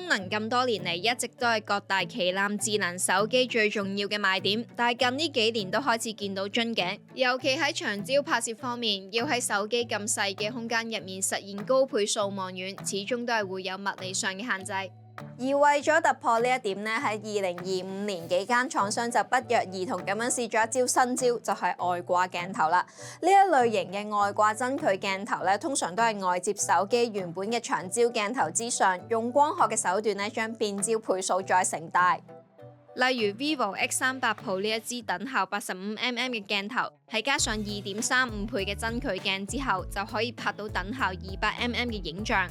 功能咁多年嚟一直都係各大旗艦智能手機最重要嘅賣點，但係近呢幾年都開始見到樽頸，尤其喺長焦拍攝方面，要喺手機咁細嘅空間入面實現高倍數望遠，始終都係會有物理上嘅限制。而為咗突破呢一點呢，喺2025年幾間廠商就不約而同咁樣試咗一招新招，就係外掛鏡頭啦。呢一類型嘅外掛真距鏡頭咧，通常都係外接手機原本嘅長焦鏡頭之上，用光學嘅手段咧，將變焦倍數再成大。例如 Vivo X38 Pro 呢一支等效85mm 嘅鏡頭，喺加上2.35倍嘅真距鏡之後，就可以拍到等效200mm嘅影像。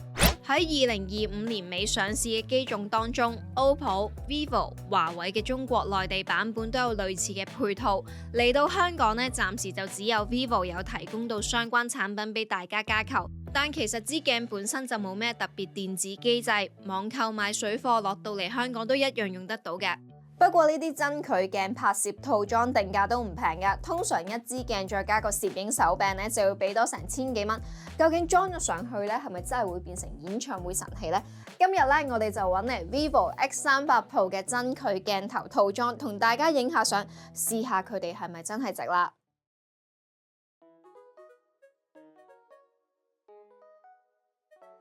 喺2025年尾上市嘅機種當中 ，OPPO、Vivo、華為嘅中國內地版本都有類似嘅配套。嚟到香港呢，暫時就只有 Vivo 有提供到相關產品俾大家加購，但其實支鏡本身就冇咩特別電子機制，網購買水貨落到嚟香港都一樣用得到嘅。不過呢啲真距鏡拍攝套裝定價都唔平㗎，通常一支鏡再加個攝影手柄咧，就要俾多成千幾蚊。究竟裝咗上去咧，係咪真係會變成演唱會神器呢？今日咧，我哋就揾嚟 Vivo X38 Pro 嘅真距鏡頭套裝，同大家影下相，試下佢哋係咪真係值啦。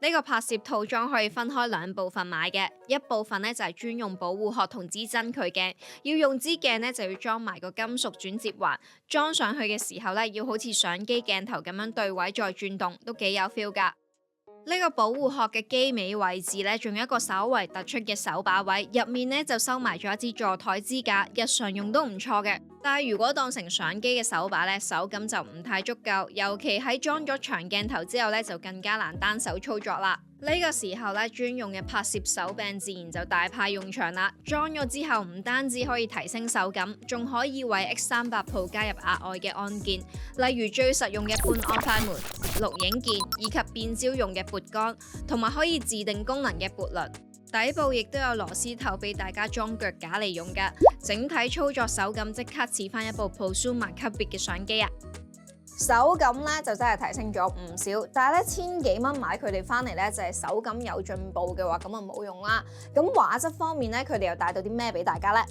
呢個拍攝套裝可以分開兩部分買嘅，一部分呢就係專用保護殼同支真距鏡，要用支鏡呢就要裝埋個金屬轉接環，裝上去嘅時候呢要好似相機鏡頭咁樣對位再轉動，都幾有 feel 㗎。呢個保護殼嘅機尾位置呢，仲有一個稍為突出嘅手把位，入面呢就收埋咗一支座台支架，日常用都唔錯嘅。但係如果當成相機嘅手把呢，手感就唔太足夠，尤其喺裝咗長鏡頭之後呢，就更加難單手操作啦。呢個時候呢，專用嘅拍攝手柄自然就大派用場啦。裝咗之後唔單止可以提升手感，仲可以為 X38 Pro 加入額外嘅按鍵，例如最實用嘅半按快門、錄影鍵以及變焦用嘅撥桿，同埋可以自定功能嘅撥輪。底部亦都有螺絲頭俾大家裝腳架嚟用㗎，整體操作手感即刻似翻一部 prosumer 級別嘅相機啊！手感咧就真係提升咗唔少，但係咧千幾蚊買佢哋翻嚟咧就係手感有進步嘅話，咁啊冇用啦。咁畫質方面咧，佢哋又帶到啲咩俾大家呢？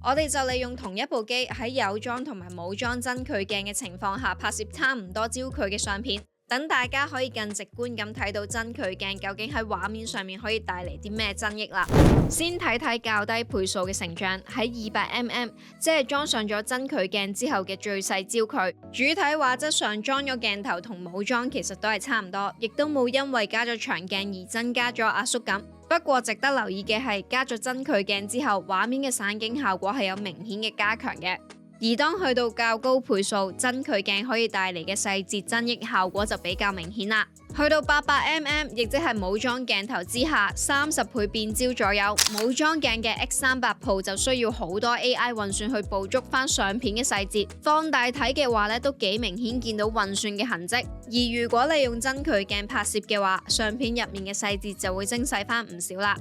我哋就利用同一部機喺有裝同埋冇裝真距鏡嘅情況下，拍攝差唔多焦距嘅相片。等大家可以更直觀咁睇到真距鏡究竟喺畫面上面可以帶嚟啲咩增益啦。先睇睇較低倍數嘅成像喺200mm，即係裝上咗真距鏡之後嘅最細焦距。主體畫質上裝咗鏡頭同冇裝其實都係差唔多，亦都冇因為加咗長鏡而增加咗壓縮感。不過值得留意嘅係，加咗真距鏡之後，畫面嘅散景效果係有明顯嘅加強嘅。而當去到較高倍數，真距鏡可以帶嚟嘅細節增益效果就比較明顯啦。去到800mm，亦即係冇裝鏡頭之下30倍變焦左右，冇裝鏡嘅 X38 Pro 就需要好多 AI 運算去捕捉翻相片嘅細節。放大睇嘅話咧，都幾明顯見到運算嘅痕跡。而如果你用真距鏡拍攝嘅話，相片入面嘅細節就會精細翻唔少啦。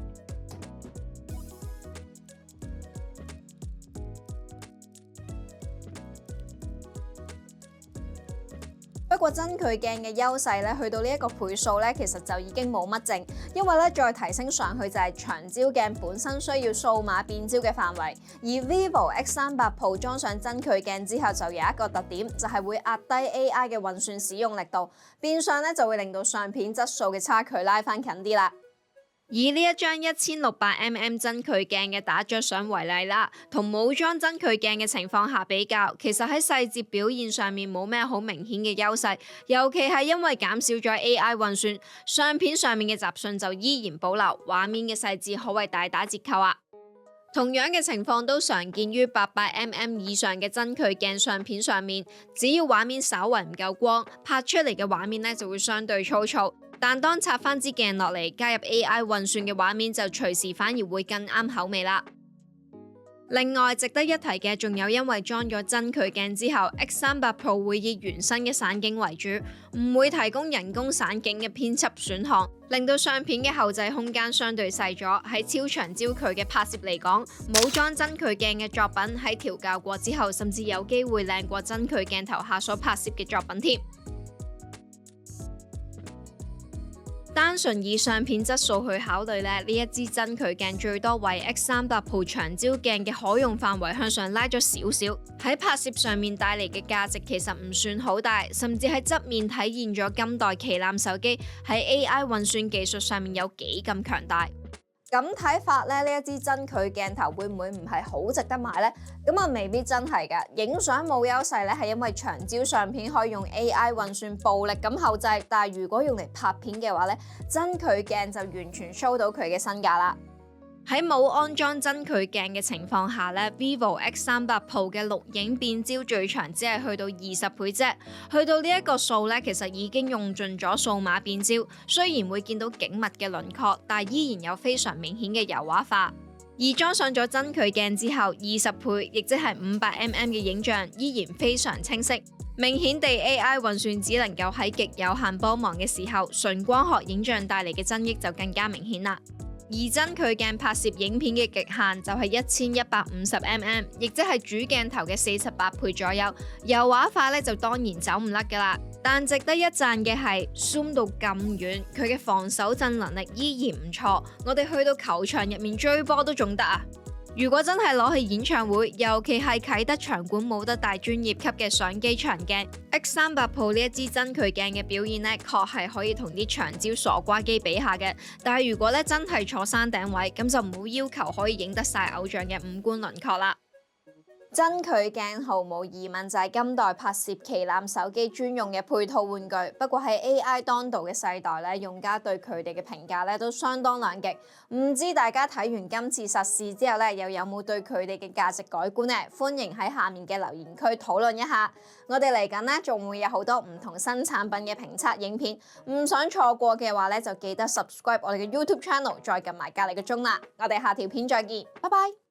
不過真距鏡嘅優勢咧，去到呢一個倍數咧，其實就已經冇乜剩，因為咧再提升上去就係長焦鏡本身需要數碼變焦嘅範圍。而 Vivo X38 Pro 裝上真距鏡之後，就有一個特點，就係會壓低 AI 嘅運算使用力度，變相咧就會令到相片質素嘅差距拉翻近啲啦。以呢一張1600mm 真距鏡嘅打着相為例啦，同冇裝真距鏡嘅情況下比較，其實喺細節表現上面冇咩好明顯嘅優勢，尤其係因為減少咗 AI 運算，相片上面嘅雜訊就依然保留，畫面嘅細節可謂大打折扣啊！同樣嘅情況都常見於800mm以上嘅真距鏡相片上面，只要畫面稍為唔夠光，拍出嚟嘅畫面呢就會相對粗糙。但當插翻支鏡落嚟，加入 AI 運算嘅畫面就隨時反而會更啱口味啦。另外值得一提嘅仲有，因為裝咗真距鏡之後 ，X38 Pro 會以原生嘅散景為主，唔會提供人工散景嘅編輯選項，令到相片嘅後製空間相對細咗。喺超長焦距嘅拍攝嚟講，冇裝真距鏡嘅作品喺調校過之後，甚至有機會靚過真距鏡頭下所拍攝嘅作品添。單純以相片質素去考慮咧，呢一支真距鏡最多為 X300 Pro 長焦鏡嘅可用範圍向上拉咗少少，喺拍攝上面帶嚟嘅價值其實唔算好大，甚至喺側面體現咗今代旗艦手機喺 AI 運算技術上面有幾咁強大。咁睇法咧，呢一支真距鏡頭會唔會唔係好值得買呢？咁啊，未必真係㗎。影相冇優勢咧，係因為長焦相片可以用 AI 運算暴力咁後製，但係如果用嚟拍片嘅話咧，真距鏡就完全 show 到佢嘅身價啦。喺冇安裝真距鏡嘅情況下咧 ，Vivo X300 Pro 嘅錄影變焦最長只係去到20倍啫，去到呢一個數咧，其實已經用盡咗數碼變焦，雖然會見到景物嘅輪廓，但依然有非常明顯嘅油畫化。而裝上咗真距鏡之後，20倍，亦即係500mm 嘅影像依然非常清晰。明顯地 AI 運算只能夠喺極有限幫忙嘅時候，純光學影像帶嚟嘅增益就更加明顯啦。而真距鏡拍攝影片嘅極限就係1150mm， 亦即係主鏡頭嘅48倍左右。油畫化咧就當然走唔甩噶啦，但值得一讚嘅係 zoom 到咁遠，佢嘅防手震能力依然唔錯。我哋去到球場入面追波都仲得啊！如果真係攞去演唱會，尤其係啟德場館冇得帶專業級嘅相機長鏡，X300 Pro 呢一支真距鏡嘅表現呢，確係可以同啲長焦傻瓜機比下嘅。但係如果咧真係坐山頂位，咁就唔好要求可以影得晒偶像嘅五官輪廓啦。真距鏡毫無疑問就係今代拍攝旗艦手機專用嘅配套玩具，不過喺 AI 當道嘅世代咧，用家對佢哋嘅評價咧都相當兩極。唔知大家睇完今次實試之後咧，又有冇對佢哋嘅價值改觀呢？歡迎喺下面嘅留言區討論一下。我哋嚟緊呢，仲會有好多唔同新產品嘅評測影片，唔想錯過嘅話咧，就記得 subscribe 我哋嘅 YouTube channel，再撳埋隔離嘅鐘啦。我哋下條片再見，拜拜。